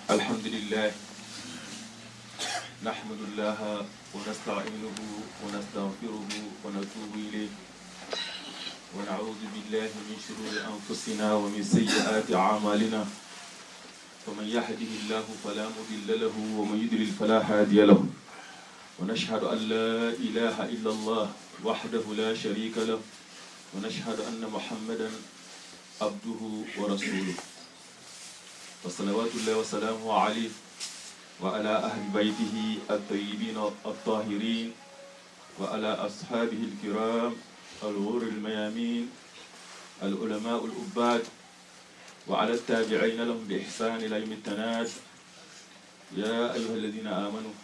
الحمد لله نحمد الله ونستعينه ونستغفره ونتوب إليه ونعوذ بالله من شرور أنفسنا ومن سيئات أعمالنا فمن يهده الله فلا مضل له ومن يضلل فلا هادي له ونشهد أن لا إله إلا الله وحده لا شريك له ونشهد أن محمدا عبده ورسوله وصلوات الله وسلامه عليه وعلى أهل بيته الطيبين الطاهرين وعلى أصحابه الكرام الغر الميامين العلماء العباد وعلى التابعين لهم بإحسان إلى يوم التناد. يا أيها الذين آمنوا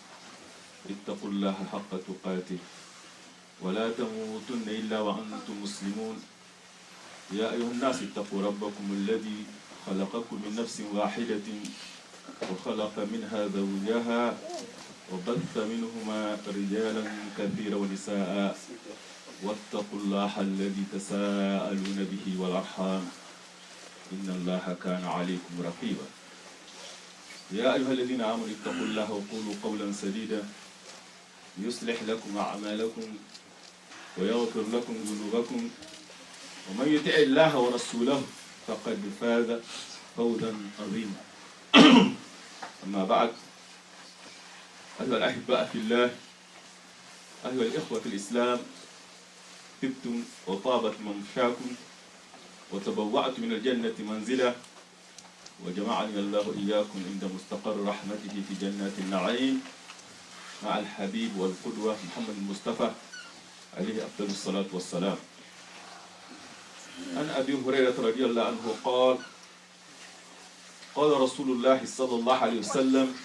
اتقوا الله حق تقاته ولا تموتن إلا وأنتم مسلمون. يا أيها الناس اتقوا ربكم الذي خلقكم من نفس واحدة وخلق منها زوجها وبث منهما رجالا كثيرا ونساء واتقوا الله الذي تساءلون به والأرحام إن الله كان عليكم رقيبا. يا أيها الذين آمنوا اتقوا الله وقولوا قولا سديدا يصلح لكم أعمالكم ويغفر لكم ذنوبكم ومن يطع الله ورسوله فقد فاز فوزا عظيما. أما بعد، أيها الأحباء في الله، أيها الإخوة في الإسلام، طبتم وطابت ممشاكم وتبوأتم من الجنة منزلا وجمعني الله إياكم عند مستقر رحمته في جنات النعيم مع الحبيب والقدوة محمد المصطفى عليه أفضل الصلاة والسلام. عن أبي هريرة رضي الله عنه قال: قال رسول الله صلى الله عليه وسلم: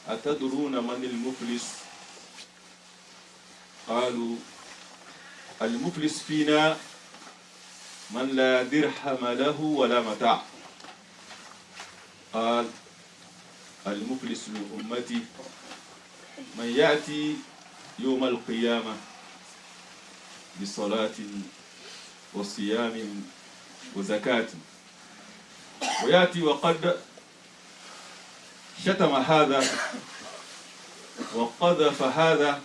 أتدرون من المفلس؟ قالوا: المفلس فينا من لا درهم له ولا متاع. قال: المفلس من أمتي من يأتي يوم القيامة بصلاة وصيام وزكاة ويأتي وقد شتم هذا وقذف هذا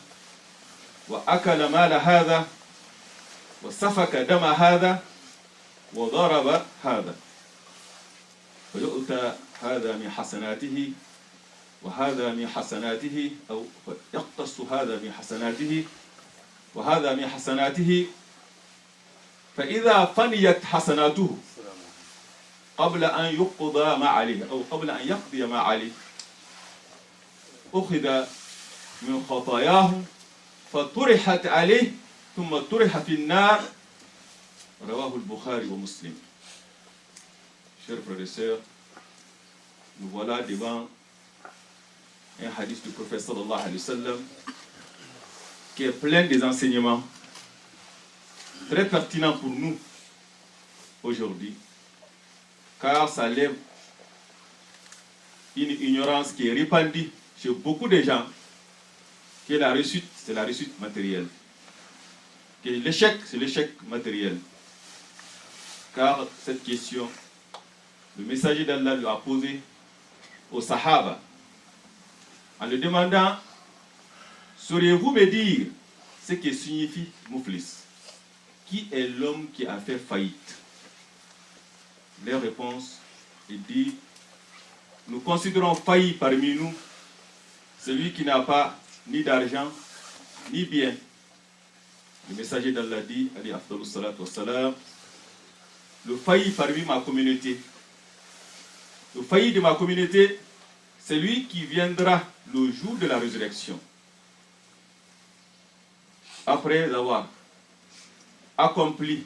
وأكل مال هذا وسفك دم هذا وضرب هذا، فيؤتى هذا من حسناته وهذا من حسناته، أو يقتص هذا من حسناته وهذا من حسناته، فإذا فنيت حسناته قبل أن يقضى ما عليه أو قبل أن يقضي ما عليه أخذ من خطاياه فطرحت عليه ثم طرح في النار. رواه البخاري ومسلم. Chers frères et sœurs, nous voilà devant un hadith du prophète sallallahu alayhi wa sallam qui est plein des enseignements très pertinents pour nous aujourd'hui, car ça lève une ignorance qui est répandue chez beaucoup de gens, que la réussite, c'est la réussite matérielle, que l'échec, c'est l'échec matériel. Car cette question, le messager d'Allah lui a posé aux Sahaba en lui demandant: sauriez-vous me dire ce que signifie Muflis? Qui est l'homme qui a fait faillite? Leur réponse est dit: nous considérons failli parmi nous celui qui n'a pas ni d'argent ni bien. Le messager d'Allah dit, alayhi afdalu salatu wassalam, le failli parmi ma communauté, le failli de ma communauté, c'est lui qui viendra le jour de la résurrection, après avoir accompli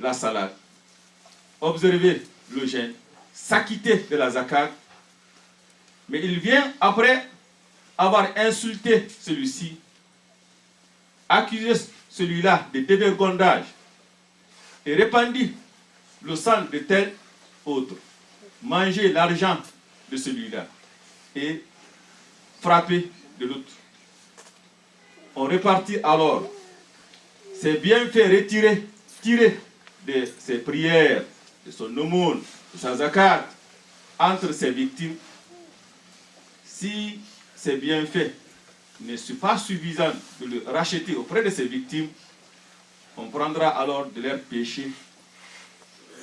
la salade, observé le jeûne, s'acquitter de la zakat, mais il vient après avoir insulté celui-ci, accusé celui-là de dévergondage et répandu le sang de tel autre, manger l'argent de celui-là et frapper de l'autre. On répartit alors ses bienfaits retirés, tirés de ses prières, de son aumône, de sa zakat, entre ses victimes, si ses bienfaits ne sont pas suffisants de le racheter auprès de ses victimes, on prendra alors de leurs péchés,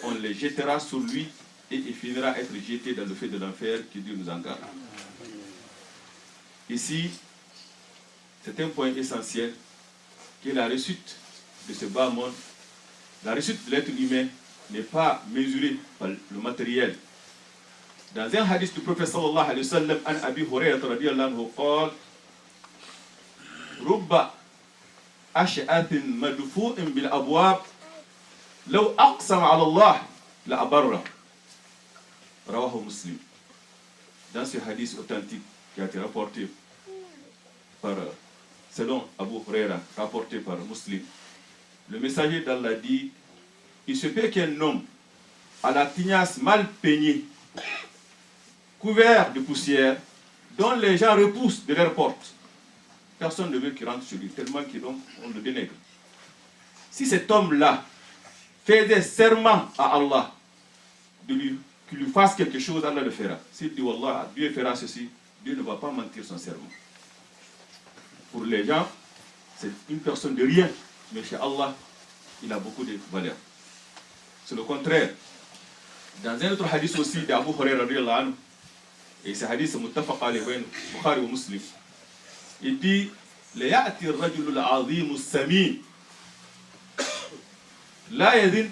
on les jettera sur lui et il finira être jeté dans le feu de l'enfer, que Dieu nous en garde. Ici, c'est un point essentiel, que la réussite de ce bas monde, la réussite de l'être humain n'est pas mesurée par le matériel. Dans un hadith du prophète sallallahu alayhi wa sallam, an Abi Hurayrata radiyallahu anhu qala rubba ash'athin madfu'in bil abwab law aqsama ala Allah la abarra. Rawahu Muslim. Dans ce hadith authentique qui a été rapporté par, selon Abu Huraira, rapporté par Muslim, le messager d'Allah dit: il se peut qu'un homme à la tignasse mal peignée, couvert de poussière, dont les gens repoussent de leurs portes, personne ne veut qu'il rentre chez lui, tellement qu'on le dénigre. Si cet homme-là faisait serment à Allah qu'il lui fasse quelque chose, Allah le fera. S'il dit Wallah, Dieu fera ceci, Dieu ne va pas mentir son serment. Pour les gens, c'est une personne de rien, mais chez Allah, il a beaucoup de valeur. C'est le contraire. Dans un autre hadith aussi d'Abu Huraira radiyallahu anhu, et ce hadith est muttafaq alayhi, Bukhari ou Muslim, il dit: ليأتي الرجل العظيم السمين لا يذن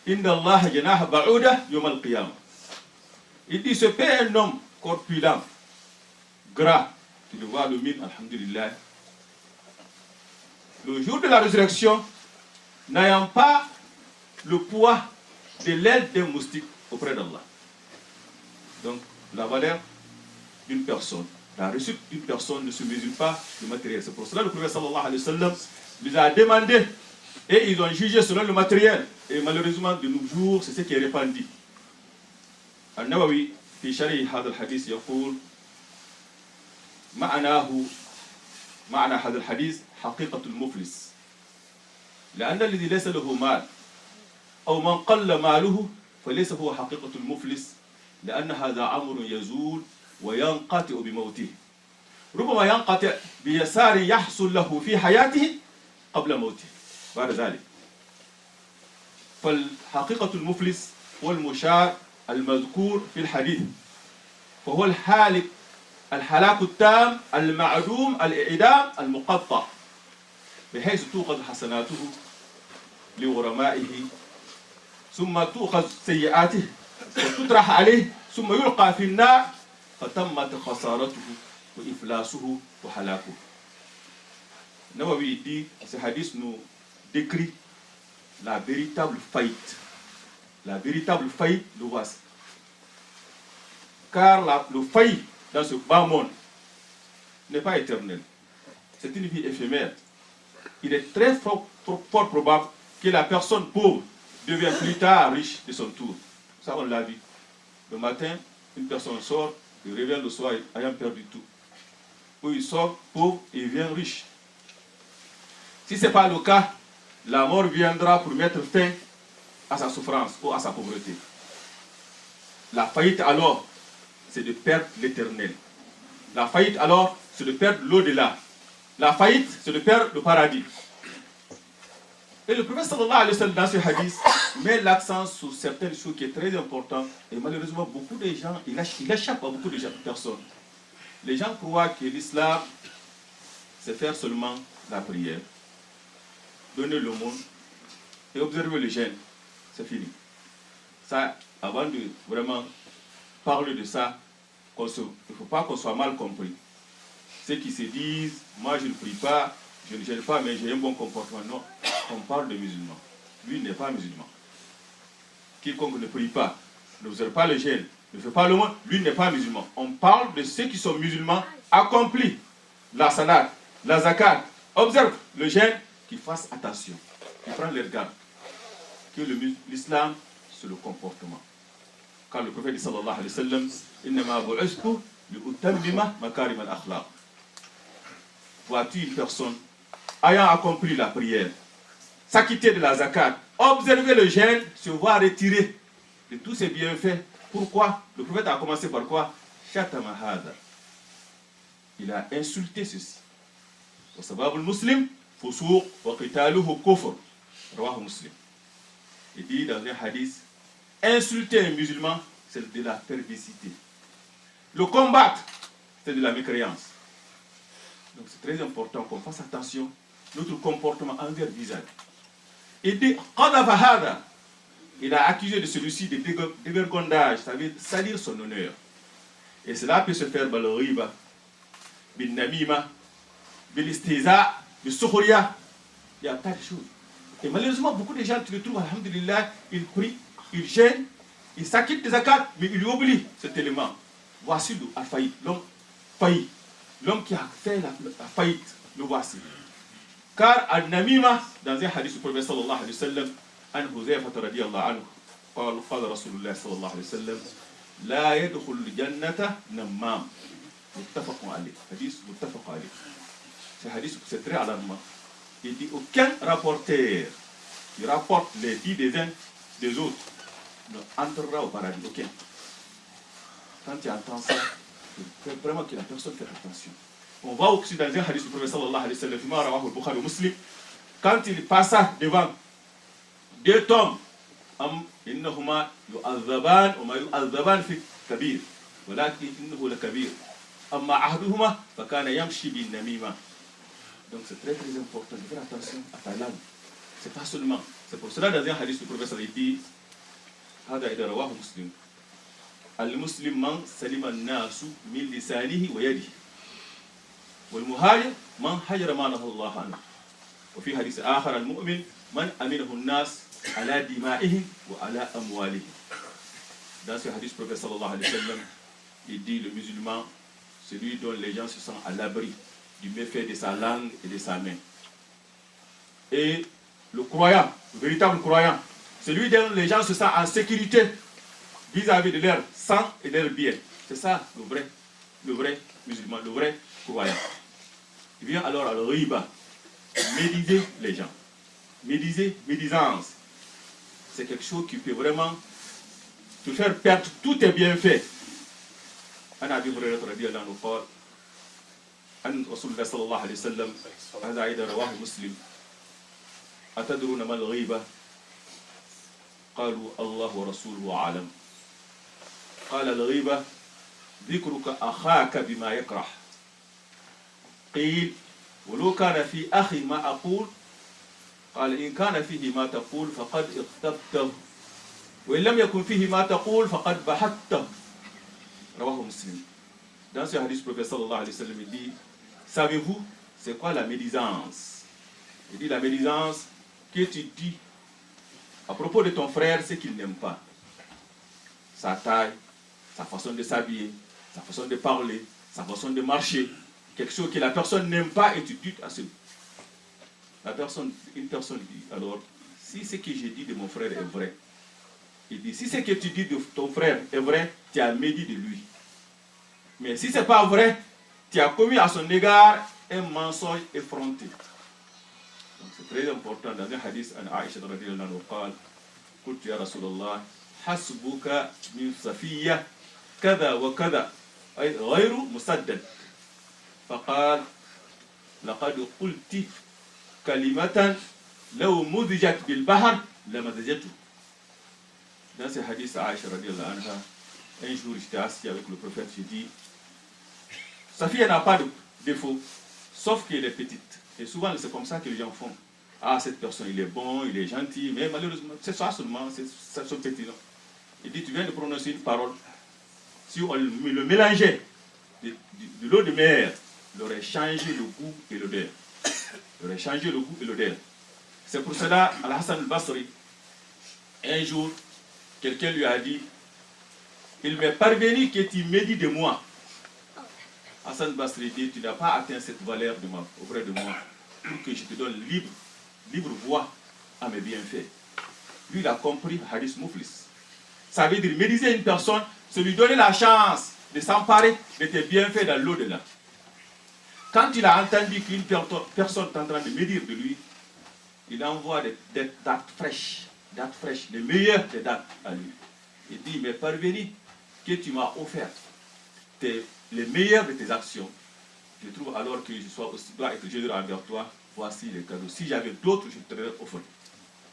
إن الله جناح بعودة يوم القيامة. Il dit: ce peut un homme corpulent, gras, tu le vois le mine, alhamdulillah, le jour de la résurrection, n'ayant pas le poids de l'aile d'un moustique auprès d'Allah. Donc, la valeur d'une personne, la réussite d'une personne ne se mesure pas du matériel. C'est pour cela que le prophète sallallahu alayhi wa sallam lui a demandé et ils ont jugé selon le matériel. Et malheureusement, de nos jours, c'est ce qui est répandu. An-Nawawi, في شرح هذا الحديث يقول: معنى هذا الحديث حقيقة المفلس، لأن الذي ليس له مال أو من قل ماله فليس هو حقيقة المفلس، لأن هذا أمر يزول وينقطع بموته، ربما ينقطع بيسار يحصل له في حياته قبل موته بعد ذلك. فالحقيقة المفلس هو المشار المذكور في الحديث، فهو الهلاك التام المعدوم الإعدام المقطع، بحيث تؤخذ حسناته لغرمائه ثم تؤخذ سيئاته وتطرح عليه ثم يلقى في النار فتمت خسارته وإفلاسه وهلاكه. Nawawi dit, ce hadith nous décrit la véritable faillite. La véritable faillite de l'oise. Car le faillite dans ce bas monde n'est pas éternel. C'est une vie éphémère. Il est très fort probable que la personne pauvre devienne plus tard riche de son tour. Ça, on l'a vu. Le matin, une personne sort, il revient le soir ayant perdu tout. Ou il sort pauvre et il vient riche. Si ce n'est pas le cas, la mort viendra pour mettre fin à sa souffrance ou à sa pauvreté. La faillite alors, c'est de perdre l'éternel. La faillite alors, c'est de perdre l'au-delà. La faillite, c'est de perdre le paradis. Et le prophète sallallahu alayhi wa sallam dans ce hadith met l'accent sur certaines choses qui est très importantes. Et malheureusement, beaucoup de gens, il échappe à beaucoup de personnes. Les gens croient que l'islam, c'est faire seulement la prière, donner le monde et observer le jeûne. C'est fini. Ça, avant de vraiment parler de ça, il ne faut pas qu'on soit mal compris. Ceux qui se disent, moi je ne prie pas, je ne gêne pas, mais j'ai un bon comportement. Non, on parle de musulmans. Lui n'est pas musulman. Quiconque ne prie pas, ne observe pas le jeûne, ne fait pas le monde, lui n'est pas musulman. On parle de ceux qui sont musulmans, accomplis la salat, la zakat, observe le jeûne, qu'ils fassent attention, qu'ils prennent leur garde. Que l'islam, c'est le comportement. Quand le prophète dit sallallahu alayhi wa sallam, innama bu'ustu li'utammima makarim al-akhlaq. Vois-tu une personne ayant accompli la prière, s'acquitter de la zakat, observer le jeûne, se voir retirer de tous ses bienfaits. Pourquoi? Le prophète a commencé par quoi? Shatama hada. Il a insulté ceci. Wa sababul muslim fusuq wa qitaluhu kufr. Rawahu Muslim. Il dit dans un hadith, insulter un musulman, c'est de la perversité. Le combattre, c'est de la mécréance. Donc c'est très important qu'on fasse attention à notre comportement envers visage. Il dit, il a accusé de celui-ci de dévergondage, ça veut dire salir son honneur. Et cela peut se faire par le riba, bin namima, bil istiza, bil sukhriya. Il y a tas de choses. Et malheureusement, beaucoup de gens, tu le trouves, alhamdulillah, ils prient, ils gênent, ils s'acquittent des zakats, mais ils oublient cet élément. Voici le faillite, l'homme failli, l'homme qui a fait la faillite, le voici. Car al-namima, dans un hadith du prophète sallallahu alayhi wa sallam, an Huzayfa radiyallahu anhu, قال رسول الله صلى الله عليه وسلم لا يدخل الجنة نمام متفق عليه حديث متفق عليه. Ce hadith c'est très alarmant. Il dit aucun rapporteur qui rapporte les dits des uns des autres ne entrera au paradis. Aucun. Quand tu entends ça, il faut vraiment que la personne fasse attention. On voit aussi dans un hadith du prophète sallallahu alayhi wa sallam, rawahu al-Bukhari Muslim, quand il passa devant deux tombes, إنهما يعذبان وما يعذبان في كبير ولكن إنه لكبير أما أحدهما فكان يمشي بالنميمة. Donc c'est très très important de faire attention à ta langue. C'est pas seulement. C'est pour cela dans un hadith du prophète il dit هذا إذا رواه مسلم المسلم من سلم الناس من لسانه ويده والمهاجر من هجر ما نهى الله عنه. وفي حديث آخر المؤمن من أمنه الناس ala dima'ihim wa ala amwalihim. Dans ce hadith, le prophète sallallahu alayhi wa sallam, il dit le musulman, celui dont les gens se sentent à l'abri du méfait de sa langue et de sa main. Et le croyant, le véritable croyant, celui dont les gens se sentent en sécurité vis-à-vis de leur sang et de leur bien. C'est ça le vrai musulman, le vrai croyant. Il vient alors à le riba, médiser les gens. Médisance. C'est quelque chose qui peut vraiment te faire perdre tous tes bienfaits. عن أبي هريرة رضي الله عنه قال عن رسول الله صلى الله عليه وسلم هذا أيضا رواه مسلم أتدرون ما الغيبة؟ قالوا الله ورسوله أعلم. قال الغيبة ذكرك أخاك بما يكره. قيل ولو كان في أخي ما أقول قال إن كان فيه ما تقول فقد اغتبته وإن لم يكن فيه ما تقول فقد بحثته. رواه مسلم. Dans ce hadith, le prophète sallallahu alayhi wa sallam dit, savez-vous c'est quoi la médisance? Il dit la médisance que tu dis à propos de ton frère ce qu'il n'aime pas. Sa taille, sa façon de s'habiller, sa façon de parler, sa façon de marcher. Quelque chose que la personne n'aime pas et tu dis à celui. Une personne dit, alors, si ce que j'ai dit de mon frère est vrai, il dit, si ce que tu dis de ton frère est vrai, tu as médit de lui. Mais si ce n'est pas vrai, tu as commis à son égard un mensonge effronté. Donc c'est très important dans un hadith, Aïcha radhiyallahu anha قال قلت يا رسول الله حسبك من صفية كذا وكذا غير مسدد فقال لقد قلت kalimatan law mudijat bil bahr lamazajatu. Dans ce hadith, Aïcha radhiyallahu anha, un jour j'étais assis avec le prophète, j'ai dit Safia n'a pas de défaut, sauf qu'elle est petite. Et souvent c'est comme ça que les gens font. Ah, cette personne il est bon, il est gentil, mais malheureusement c'est ça seulement, c'est son petit nom. Il dit tu viens de prononcer une parole, si on le mélangeait de l'eau de mer, il aurait changé le goût et l'odeur. Il aurait changé le goût et l'odeur. C'est pour cela, Al-Hassan al-Basri, un jour, quelqu'un lui a dit, il m'est parvenu que tu médites de moi. Hassan al-Basri dit, tu n'as pas atteint cette valeur auprès de moi, pour que je te donne libre voie à mes bienfaits. Lui, il a compris Hadith Muflis. Ça veut dire méditer une personne, c'est lui donner la chance de s'emparer de tes bienfaits dans l'au-delà. Quand il a entendu qu'une personne est en train de médire de lui, il envoie des dates fraîches, les meilleures des dates à lui. Il dit, mais parvenu que tu m'as offert les meilleures de tes actions, je trouve alors que dois être généreux envers toi, voici les cadeaux. Si j'avais d'autres, je te les offrais.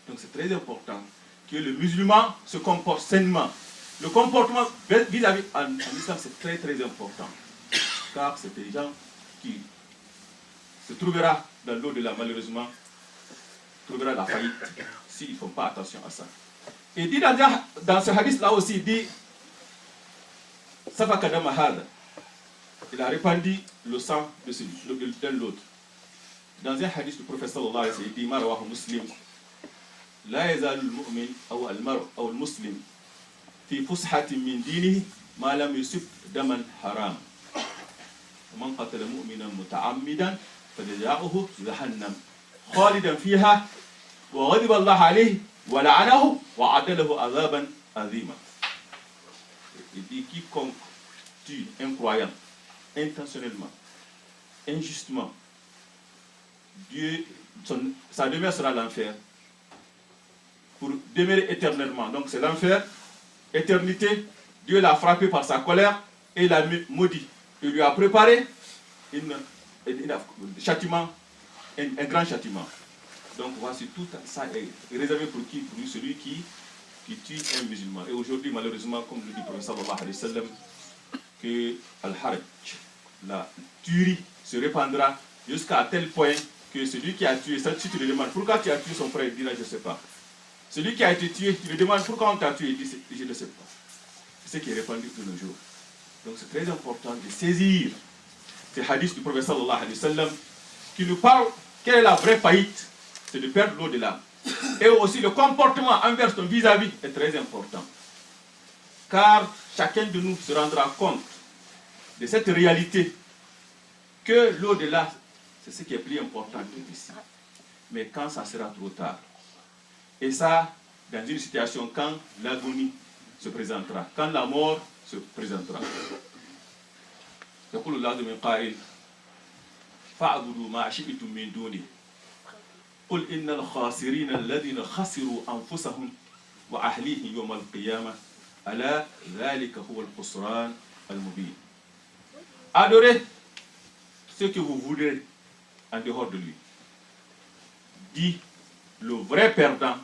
Donc c'est très important que le musulman se comporte sainement. Le comportement vis-à-vis en islam, c'est très très important. Car c'est des gens qui se trouvera dans l'au-delà, malheureusement, trouvera la faillite s'ils ne font pas attention à ça. Et dit dans ce hadith-là aussi, il dit, Safaka Mahad, il a répandu le sang de l'autre. Dans un hadith du prophète sallallahu alayhi wa sallam, il dit, Marwah muslim, La yazal al-mu'min ou al-mar' ou al-muslim fi fushatin min dinihi ma lam yusib daman haram. ومن قتل مؤمنا متعمدا فجزاؤه جهنم خالدا فيها وغضب الله عليه ولعنه وأعد له عذابا عظيما. Il dit quiconque tue un croyant intentionnellement, injustement, Dieu, sa demeure sera l'enfer pour demeurer éternellement. Donc c'est l'enfer, éternité. Dieu l'a frappé par sa colère et l'a maudit. Il lui a préparé un châtiment, un grand châtiment. Donc voici tout ça est réservé pour qui? Pour celui qui tue un musulman. Et aujourd'hui, malheureusement, comme le dit le prophète sallallahu alayhi wa sallam, que al-haraj, la tuerie, se répandra jusqu'à tel point que celui qui a tué, si tu le demandes pourquoi tu as tué son frère, il dira je ne sais pas. Celui qui a été tué, tu lui demandes pourquoi on t'a tué, il dit je ne sais pas. C'est ce qui est répandu de nos jours. Donc c'est très important de saisir ces hadiths du prophète sallallahu alayhi wa sallam qui nous parlent quelle est la vraie faillite, c'est de perdre l'au-delà. Et aussi le comportement envers ton vis-à-vis est très important. Car chacun de nous se rendra compte de cette réalité que l'au-delà, c'est ce qui est plus important que ici. Mais quand ça sera trop tard, et ça, dans une situation quand l'agonie se présentera, quand la mort se présentera. يقول الله من قائل فاعبدوا ما شئتم من دونه قل إن الخاسرين الذين خسروا أنفسهم وأهليهم يوم القيامة ألا ذلك هو الخسران المبين. Adorez ce que vous voudrez en dehors de lui. Dit le vrai perdant,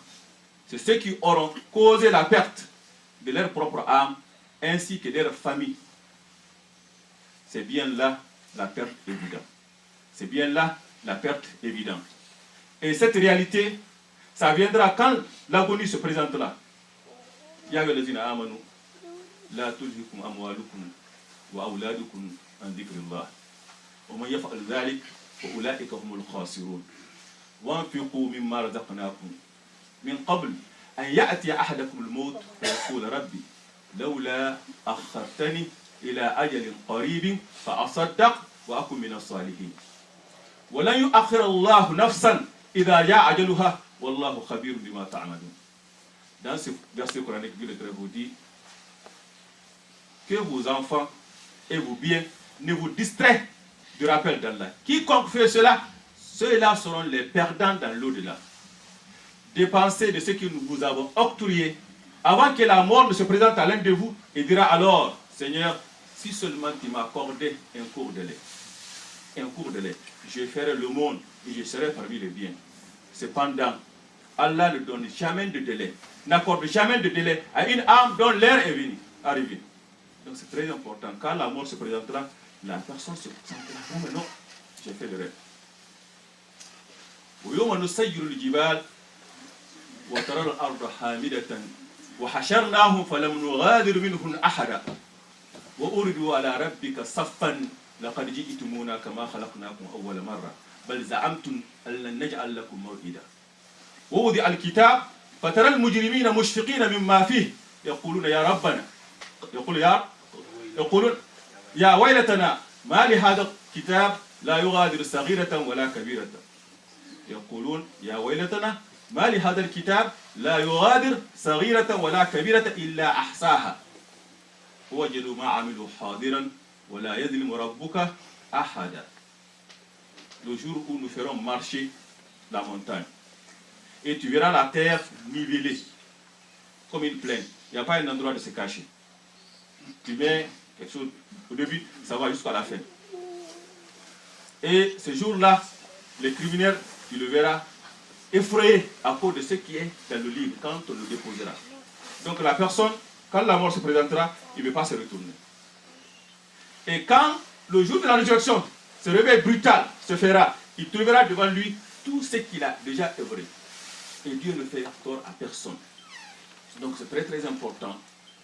c'est ceux qui auront causé la perte de leur propre âme ainsi que de leur famille. C'est bien là la perte évidente. C'est bien là la perte évidente. Et cette réalité, ça viendra quand l'agonie se présentera. Ya ayyuhallazina amanu la tulhikum amwalukum wa auladukum an dhikrillah. Wa man yaf'al dhalik fa ulaika humul khasirun. وانفقوا مما رزقناكم من قبل أن يأتي أحدكم الموت فيقول ربي لولا أخرتني إلى أجل قريب فأصدق وأكن من الصالحين ولن يؤخر الله نفسا إذا جاء أجلها والله خبير بما تعملون. Dans ce verset coranique, le Très vous dit que vos enfants et vos biens ne vous distraient du rappel d'Allah. Quiconque fait cela, ceux-là seront les perdants dans l'au-delà. Dépensez de ce que nous vous avons octroyé avant que la mort ne se présente à l'un de vous et dira alors, Seigneur, si seulement tu m'accordais un cours de lait, je ferai le monde et je serai parmi les biens. Cependant, Allah ne donne jamais de délai, n'accorde jamais de délai à une âme dont l'heure est venue, arrivée. Donc c'est très important. Quand la mort se présentera, la personne se sentira, non mais non, j'ai fait le rêve. ويوم نسير الجبال وترى الأرض حامدة وحشرناهم فلم نغادر منهم أحدا وأردوا على ربك صفا لقد جئتمونا كما خلقناكم أول مرة بل زعمتم أن لن نجعل لكم موعدا ووضع الكتاب فترى المجرمين مشفقين مما فيه يقولون يا ربنا يقولون يا ويلتنا ما لهذا الكتاب لا يغادر صغيرة ولا كبيرة يقولون يا ويلتنا ما لهذا الكتاب لا يغادر صغيرة ولا كبيرة إلا أحصاها ووجدوا ما عملوا حاضرا ولا يظلم ربك أحدا. Le jour où nous ferons marcher la montagne et tu verras la terre nivelée comme une plaine Il n'y a pas un endroit de se cacher. Tu mets quelque chose au début, ça va jusqu'à la fin. Et ce jour-là, les criminels, tu le verras, effrayés à cause de ce qui est dans le livre, quand on le déposera. Donc la personne, quand la mort se présentera, il ne veut pas se retourner. Et quand le jour de la résurrection, ce réveil brutal se fera, il trouvera devant lui tout ce qu'il a déjà œuvré. Et Dieu ne fait tort à personne. Donc c'est très très important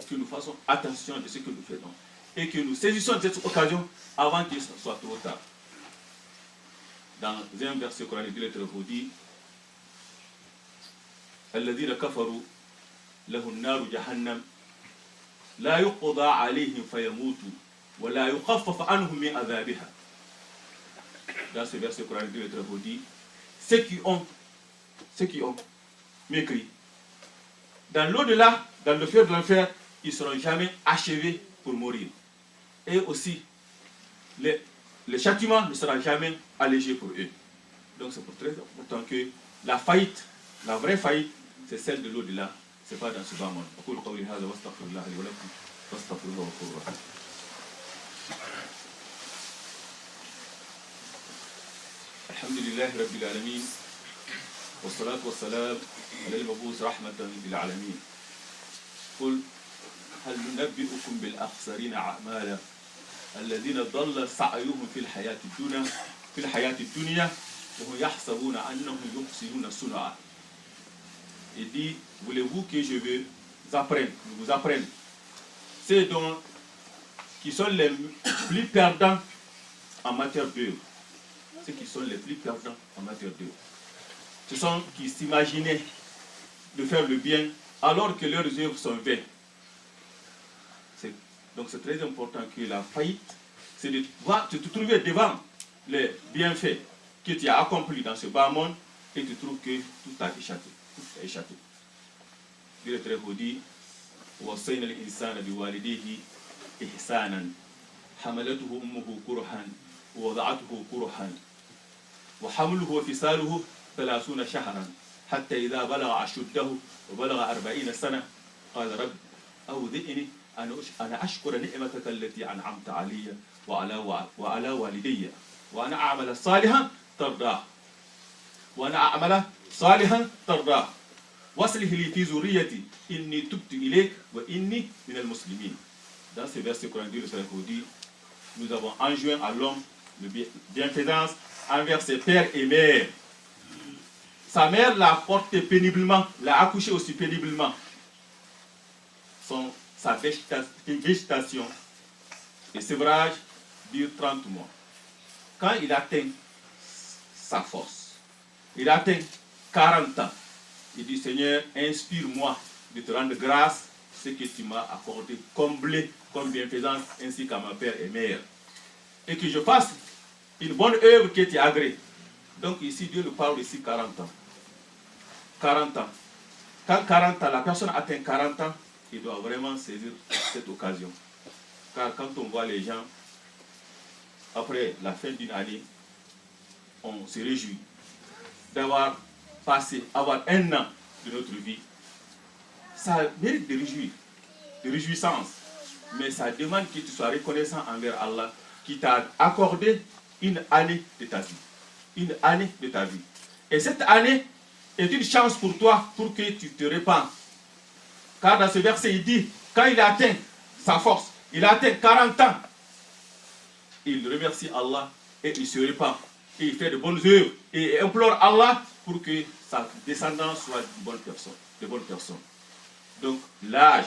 que nous fassions attention de ce que nous faisons et que nous saisissions de cette occasion avant qu'il soit trop tard. Dans un verset coranique, il dit الذين كفروا لهم نار جهنم لا يقضى عليهم فيموتوا ولا يخفف عنهم من عذابها. Dans ce verset coranique, il dit ceux qui ont mécrit dans l'au-delà, dans le feu de l'enfer, ils ne seront jamais achevés pour mourir. Et aussi, le châtiment ne sera jamais allégé pour eux. Donc c'est pour très important que la faillite, la vraie faillite, c'est celle de l'au-delà, ce n'est pas dans ce bas monde. Alhamdulillah Rabbil Alamin, wa salatu wa salam ala al-mab'us rahmatan lil alamin. قل هل ننبئكم بالأخسرين أعمالا الذين ضل سعيهم في الحياة الدنيا وهم يحسبون أنهم يحسنون صنعا. Il dit, voulez-vous que je vous apprenne ceux qui sont les plus perdants en matière d'œuvre. Ceux qui sont les plus perdants en matière d'œuvre. Ce sont qui s'imaginaient de faire le bien alors que leurs œuvres sont vaines. Donc c'est très important que la faillite, c'est de te trouver devant les bienfaits que tu as accomplis dans ce bas monde et tu trouves que tout a échappé. Dieu très beau dit وَوَصَّيْنَا الْإِنسَانَ بِوَالِدَيْهِ إِحْسَانًا حَمَلَتْهُ أُمُّهُ كُرْهًا وَوَضَعَتْهُ كُرْهًا وحمله وفصاله 30 شهرا حتى إذا بلغ أشده وبلغ 40 سنة قال رب أوزعني أنا أشكر نعمتك التي أنعمت علي وعلى والدي وأنا أعمل صالحا ترضاه وأصلح لي في ذريتي إني تبت إليك وإني من المسلمين. Dans ce verset coranique, le Seigneur dit, nous avons enjoint à l'homme la bienfaisance envers ses pères et mères. Sa mère l'a porté péniblement, l'a accouché aussi péniblement. Sa végétation et sévrage dure 30 mois. Quand il atteint sa force, il atteint 40 ans, il dit Seigneur, inspire-moi de te rendre grâce ce que tu m'as accordé, comblé comme bienfaisance ainsi qu'à ma père et mère. Et que je fasse une bonne œuvre qui est agréée. Donc ici, Dieu nous parle ici 40 ans. 40 ans. Quand 40 ans, la personne atteint 40 ans, il doit vraiment saisir cette occasion. Car quand on voit les gens, après la fin d'une année, on se réjouit d'avoir passé, avoir un an de notre vie. Ça mérite de réjouissance. Mais ça demande que tu sois reconnaissant envers Allah qui t'a accordé une année de ta vie. Une année de ta vie. Et cette année est une chance pour toi pour que tu te répands. Car dans ce verset, il dit, quand il atteint sa force, il atteint 40 ans, il remercie Allah et il se répand. Et il fait de bonnes œuvres et implore Allah pour que sa descendance soit de bonnes personnes. Donc l'âge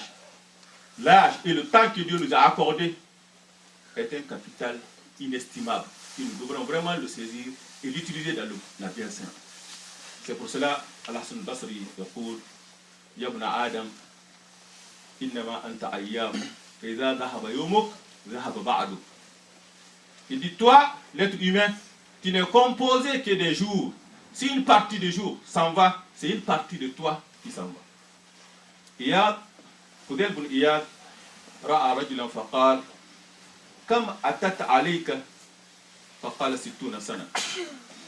et le temps que Dieu nous a accordé est un capital inestimable. Et nous devrons vraiment le saisir et l'utiliser dans la bienséance. C'est pour cela, Al-Hasan al-Basri يقول يا ابن آدم إنما أنت أيام فإذا ذهب يومك ذهب بعدك. Il dit, toi, l'être humain, tu n'es composé que des jours. Si une partie des jours s'en va, c'est une partie de toi qui s'en va. Fudayl bin Iyad ra'a rajulan faqal كم أتت عليك فقال 60 سنة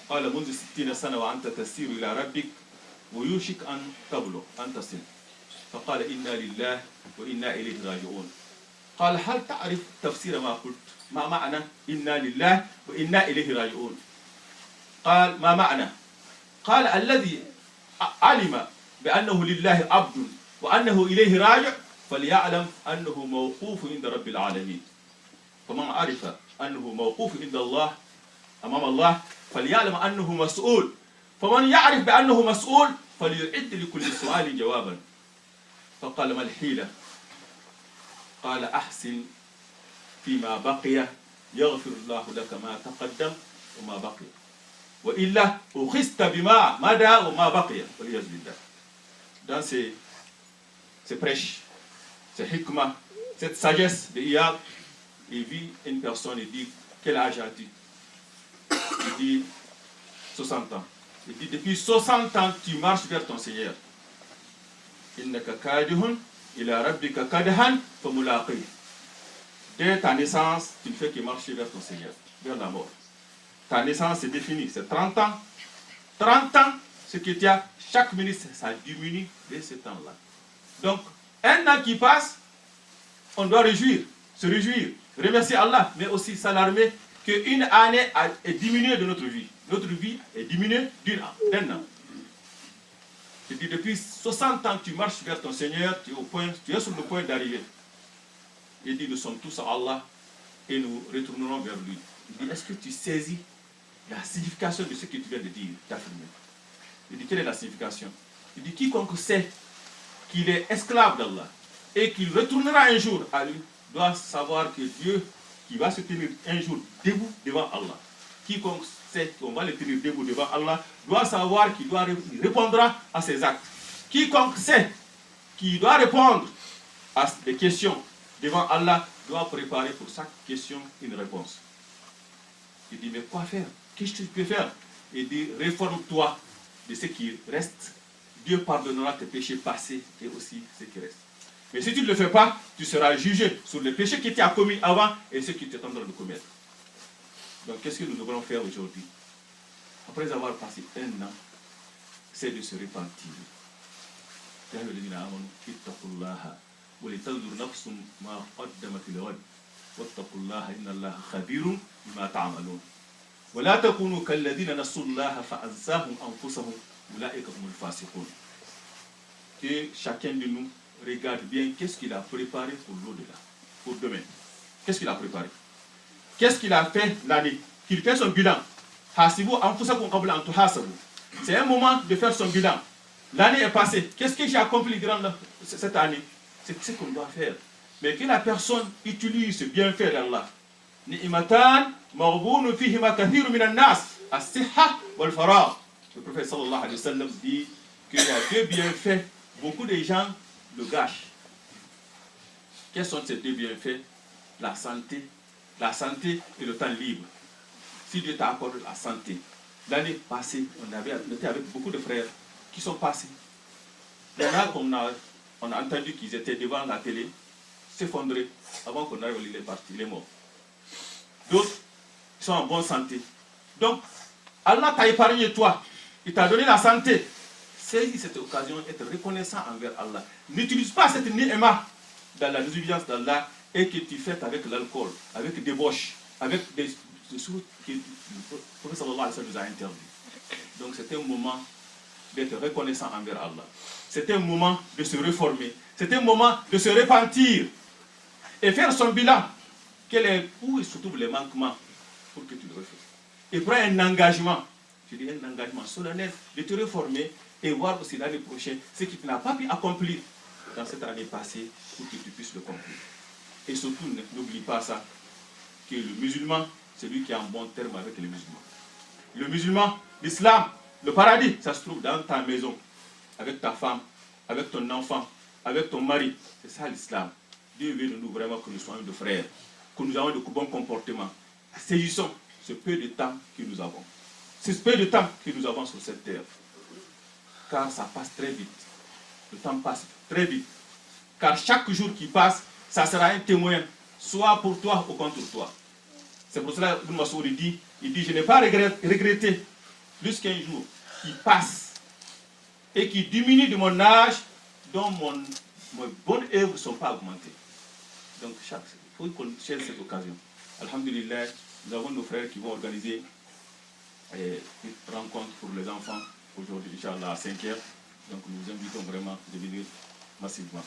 قال منذ 60 سنة وأنت تسير إلى ربك ويوشك أن تبلغ أن تصل. فقال إنا لله وإنا إليه راجعون. قال هل تعرف تفسير ما قلت؟ ما معنى إنا لله وإنا إليه راجعون؟ قال ما معنى؟ قال الذي علم بأنه لله عبد وأنه إليه راجع فليعلم أنه موقوف عند رب العالمين. فمن عرف أنه موقوف عند الله أمام الله فليعلم أنه مسؤول. فمن يعرف بأنه مسؤول فليعد لكل سؤال جوابا. فقال ما الحيلة؟ قال أحسن فيما بقي يغفر الله لك ما تقدم وما بقي وإلا أخذت بما مدى وما بقي والعياذ بالله. Dans ces prêches, ces hikmah, cette sagesse de Iyad, il vit une personne et dit quel âge as-tu? Il dit 60 ans. Il dit depuis 60 ans tu marches vers ton Seigneur. Innaka kadihun ila rabbika kadhan famulaqi. Dès ta naissance, tu ne fais que marcher vers ton Seigneur, vers la mort. Ta naissance est définie, c'est 30 ans. 30 ans, ce que tu as, chaque minute, ça diminue de ce temps-là. Donc, un an qui passe, on doit se réjouir, remercier Allah, mais aussi s'alarmer qu'une année est diminuée de notre vie. Notre vie est diminuée d'un an. Je dis, depuis 60 ans, tu marches vers ton Seigneur, tu es sur le point d'arriver. Il dit, nous sommes tous à Allah et nous retournerons vers lui. Il dit, est-ce que tu saisis la signification de ce que tu viens de dire, d'affirmer? Il dit, quelle est la signification? Il dit, quiconque sait qu'il est esclave d'Allah et qu'il retournera un jour à lui, doit savoir que Dieu, qui va se tenir un jour debout devant Allah. Quiconque sait qu'on va le tenir debout devant Allah, doit savoir qu'il répondra à ses actes. Quiconque sait qu'il doit répondre à des questions devant Allah, doit préparer pour chaque question une réponse. Il dit, mais quoi faire? Qu'est-ce que tu peux faire? Il dit, réforme-toi de ce qui reste. Dieu pardonnera tes péchés passés et aussi ce qui reste. Mais si tu ne le fais pas, tu seras jugé sur les péchés que tu as commis avant et ceux que tu es en train de commettre. Donc qu'est-ce que nous devrons faire aujourd'hui? Après avoir passé un an, c'est de se repentir. ولتنظر نفس ما قدمت لغد واتقوا الله إن الله خبير بما تعملون ولا تكونوا كالذين نسوا الله فأنساهم أنفسهم أولئك هم الفاسقون. Que chacun de nous regarde bien qu'est-ce qu'il a préparé pour l'au-delà, pour demain. Qu'est-ce qu'il a préparé? Qu'est-ce qu'il a fait l'année? Qu'il fait son bilan. Hasibu anfusakum qabla an tuhasabu. C'est un moment de faire son bilan. L'année est passée. Qu'est-ce que j'ai accompli durant cette année? C'est ce qu'on doit faire. Mais que la personne utilise ce bienfait d'Allah. Ni'matan maghboun fihima kathirun minan nas, as-sihha wal faragh. Le prophète sallallahu alayhi wa sallam dit qu'il y a deux bienfaits, beaucoup de gens le gâchent. Quels sont ces deux bienfaits? La santé et le temps libre. Si Dieu t'accorde la santé, l'année passée, on était avec beaucoup de frères qui sont passés. Il y en a on a entendu qu'ils étaient devant la télé, s'effondrer. Avant qu'on arrive, il est parti, il est mort. D'autres sont en bonne santé. Donc, Allah t'a épargné toi. Il t'a donné la santé. Saisis cette occasion d'être reconnaissant envers Allah. N'utilise pas cette ni'ma dans la désobéissance d'Allah et que tu fais avec l'alcool, avec des débauches, avec des choses que le prophète sallallahu alayhi wa sallam nous a interdit. Donc, c'était un moment d'être reconnaissant envers Allah. C'était un moment de se réformer. C'était un moment de se repentir et faire son bilan. Où se trouvent les manquements pour que tu le refais. Et prends un engagement, je dis un engagement solennel de te réformer et voir aussi l'année prochaine ce que tu n'as pas pu accomplir dans cette année passée pour que tu puisses le accomplir. Et surtout, n'oublie pas ça, que le musulman, c'est lui qui est en bon terme avec les musulmans. Le musulman, l'islam, le paradis, ça se trouve dans ta maison, avec ta femme, avec ton enfant, avec ton mari. C'est ça l'islam. Dieu veut de nous vraiment que nous soyons de frères, que nous ayons de bons comportements. Saisissons ce peu de temps que nous avons. Ce peu de temps que nous avons sur cette terre. Car ça passe très vite. Le temps passe très vite. Car chaque jour qui passe, ça sera un témoin, soit pour toi ou contre toi. C'est pour cela que Ibn Mas'oud dit, je n'ai pas regretté plus qu'un jour qui passe et qui diminue de mon âge dont mes bonnes œuvres ne sont pas augmentées. Donc, il faut qu'on cherche cette occasion. Alhamdulillah, nous avons nos frères qui vont organiser une rencontre pour les enfants aujourd'hui, Inch'Allah, à 5h. Donc, nous vous invitons vraiment de venir massivement.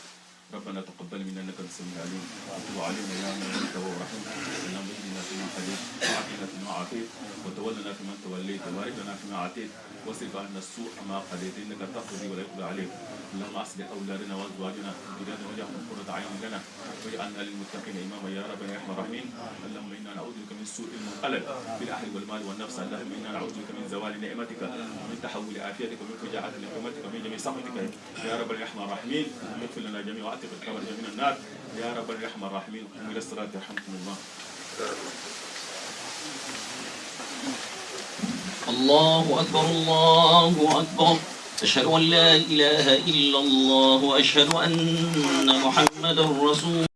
ربنا تقبل منا انك انت السميع العليم وتب علينا يا من انت التواب الرحيم اللهم اهدنا فيمن هديت وعافنا فيما عافيت وتولنا فيمن توليت وبارك لنا فيما اعطيت واصرف عنا السوء ما قضيت انك تقضي ولا يقضى عليك اللهم اصلح اولادنا وازواجنا وذرياتنا واجعلهم قرة عين لنا واجعلنا للمتقين اماما يا رب يا ارحم الراحمين اللهم انا نعوذ بك من سوء المنقلب بالاهل والمال والنفس اللهم انا نعوذ بك من زوال نعمتك ومن تحول عافيتك ومن فجاعة نقمتك ومن جميع سخطك يا رب يا ارحم الراحمين اغفر لنا جميعا واعتق الكبر من النار يا رب الرحمن الراحمين قوموا الى الصلاه يرحمكم الله. الله أكبر الله أكبر أشهد أن لا إله إلا الله وأشهد أن محمدا رسول